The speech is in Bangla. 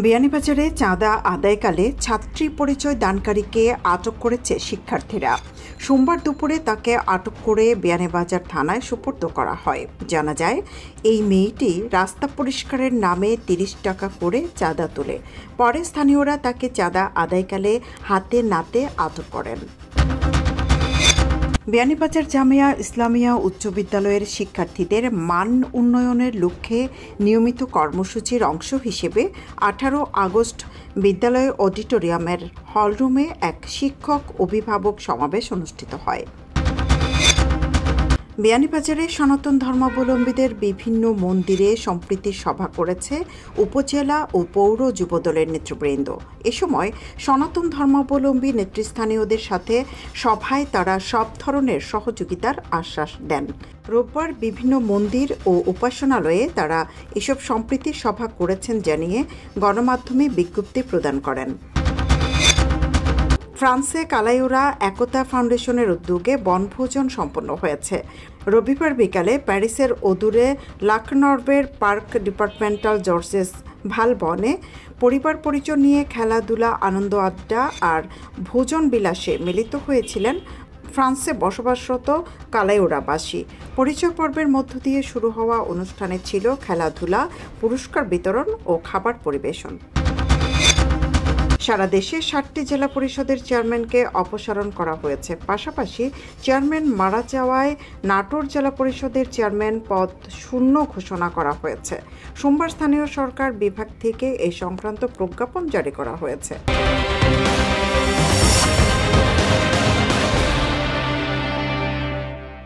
বিয়ানীবাজারে চাঁদা আদায়কালে ছাত্রী পরিচয় দানকারীকে আটক করেছে শিক্ষার্থীরা। সোমবার দুপুরে তাকে আটক করে বিয়ানীবাজার থানায় সোপর্দ করা হয়। জানা যায়, এই মেয়েটি রাস্তা পরিষ্কারের নামে ৩০ টাকা করে চাঁদা তোলে। পরে স্থানীয়রা তাকে চাঁদা আদায়কালে হাতে নাতে আটক করেন। বিয়ানীবাজার জামিয়া ইসলামিয়া উচ্চ বিদ্যালয়ের শিক্ষার্থীদের মান উন্নয়নের লক্ষ্যে নিয়মিত কর্মসূচির অংশ হিসেবে 18 আগস্ট বিদ্যালয় অডিটোরিয়ামের হলরুমে এক শিক্ষক অভিভাবক সমাবেশ অনুষ্ঠিত হয়। বিয়ানীবাজারে সনাতন ধর্মাবলম্বীদের বিভিন্ন মন্দিরে সম্প্রীতি সভা করেছে উপজেলা ও পৌর যুবদলের নেতৃবৃন্দ। এ সময় সনাতন ধর্মাবলম্বী নেতৃস্থানীয়দের সাথে সভায় তারা সব ধরনের সহযোগিতার আশ্বাস দেন। রোববার বিভিন্ন মন্দির ও উপাসনালয়ে তারা এসব সম্প্রীতি সভা করেছেন জানিয়ে গণমাধ্যমে বিজ্ঞপ্তি প্রদান করেন। ফ্রান্সে কালাইউরা একতা ফাউন্ডেশনের উদ্যোগে বনভোজন সম্পন্ন হয়েছে। রবিবার বিকালে প্যারিসের অদূরে লাকনর্বের পার্ক ডিপার্টমেন্টাল জর্জেস ভালবনে পরিবার পরিজন নিয়ে খেলাধুলা, আনন্দ আড্ডা আর ভোজন বিলাসে মিলিত হয়েছিলেন ফ্রান্সে বসবাসরত কালাইউরাবাসী। পরিচয় পর্বের মধ্য দিয়ে শুরু হওয়া অনুষ্ঠানে ছিল খেলাধুলা, পুরস্কার বিতরণ ও খাবার পরিবেশন। সারা দেশে 60টি জেলা পরিষদের চেয়ারম্যানকে অপসারণ করা হয়েছে। পাশাপাশি চেয়ারম্যান মারা যাওয়ায় নাটোর জেলা পরিষদের চেয়ারম্যান পদ শূন্য ঘোষণা করা হয়েছে। সোমবার স্থানীয় সরকার বিভাগ থেকে এই সংক্রান্ত প্রজ্ঞাপন জারি করা হয়েছে।